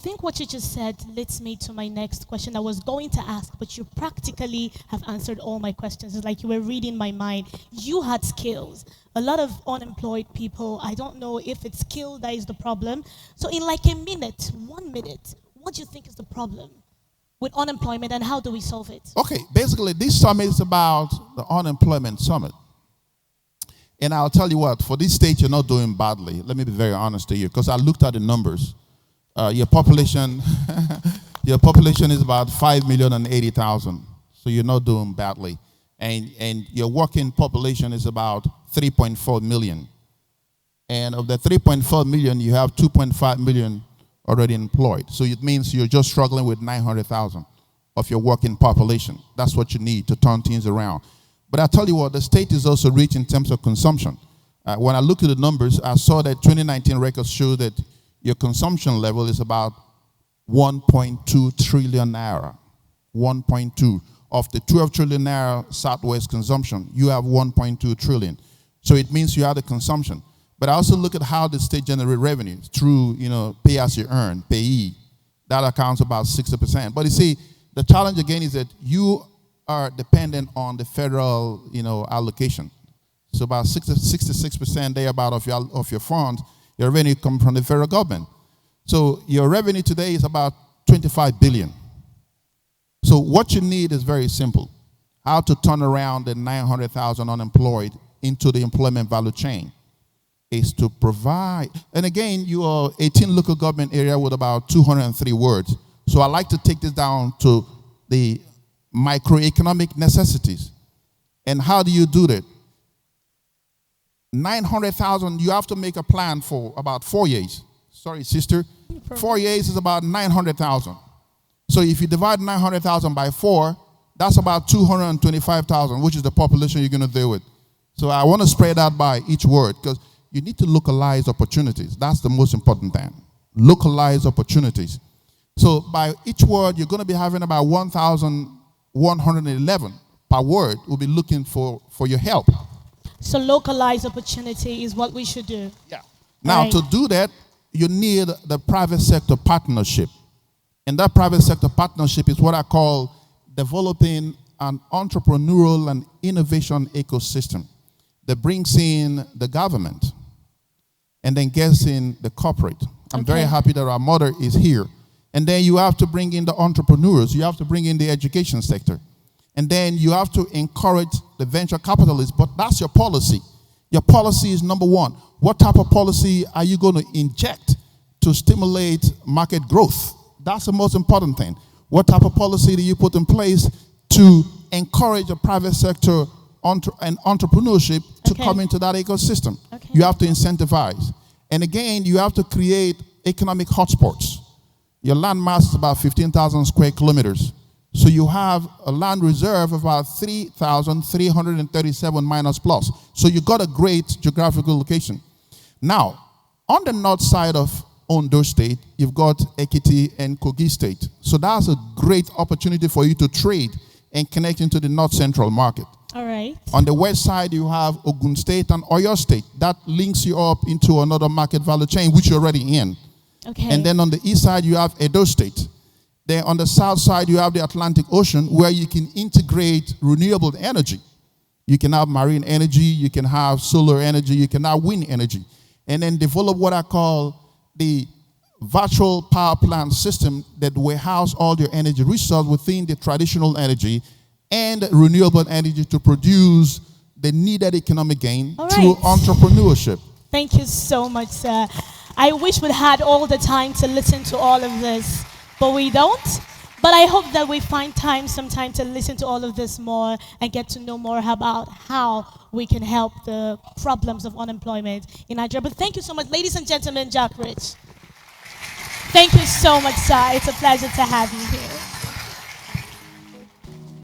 think what you just said leads me to my next question I was going to ask, but you practically have answered all my questions. It's like you were reading my mind. You had skills. A lot of unemployed people, I don't know if it's skill that is the problem. So in like a minute, 1 minute, what do you think is the problem with unemployment and how do we solve it? Okay, basically this summit is about the unemployment summit. And I'll tell you what, for this state, you're not doing badly. Let me be very honest to you, because I looked at the numbers. Your population, your population is about 5,080,000. So you're not doing badly. And your working population is about 3.4 million. And of the 3.4 million, you have 2.5 million already employed. So it means you're just struggling with 900,000 of your working population. That's what you need to turn things around. But I tell you what, the state is also rich in terms of consumption. When I look at the numbers, I saw that 2019 records show that your consumption level is about 1.2 trillion naira. 1.2. Of the 12 trillion naira Southwest consumption, you have 1.2 trillion. So it means you have the consumption. But I also look at how the state generates revenue through, pay as you earn, payee. That accounts about 60%. But you see, the challenge again is that you are dependent on the federal, allocation. So about 66% thereabout of your funds, your revenue comes from the federal government. So your revenue today is about 25 billion. So what you need is very simple. How to turn around the 900,000 unemployed into the employment value chain is to provide, and again, you are 18 local government area with about 203 words. So I like to take this down to the microeconomic necessities. And how do you do that? 900,000, you have to make a plan for about 4 years. Sorry, sister. 4 years is about 900,000. So if you divide 900,000 by 4, that's about 225,000, which is the population you're going to deal with. So I want to spread out by each word because you need to localize opportunities. That's the most important thing. Localize opportunities. So by each word, you're going to be having about 1,111 per word. We'll be looking for your help. So localize opportunity is what we should do. Yeah. Now, right. To do that, you need the private sector partnership. And that private sector partnership is what I call developing an entrepreneurial and innovation ecosystem that brings in the government and then gets in the corporate. I'm very happy that our mother is here. And then you have to bring in the entrepreneurs. You have to bring in the education sector. And then you have to encourage the venture capitalists. But that's your policy. Your policy is number one. What type of policy are you going to inject to stimulate market growth? That's the most important thing. What type of policy do you put in place to encourage the private sector and entrepreneurship to come into that ecosystem? You have to incentivize. And again, you have to create economic hotspots. Your land mass is about 15,000 square kilometers. So you have a land reserve of about 3,337 minus plus. So you got a great geographical location. Now, on the north side of Ondo State, you've got Ekiti and Kogi State. So that's a great opportunity for you to trade and connect into the north central market. All right. On the west side, you have Ogun State and Oyo State. That links you up into another market value chain, which you're already in. Okay. And then on the east side, you have Edo State. Then on the south side, you have the Atlantic Ocean, where you can integrate renewable energy. You can have marine energy, you can have solar energy, you can have wind energy. And then develop what I call the virtual power plant system that will house all your energy resources within the traditional energy and renewable energy to produce the needed economic gain through entrepreneurship. Thank you so much, sir. I wish we had all the time to listen to all of this, but we don't. But I hope that we find some time to listen to all of this more and get to know more about how we can help the problems of unemployment in Nigeria. But thank you so much, ladies and gentlemen, Jack-Rich. Thank you so much, sir. It's a pleasure to have you here.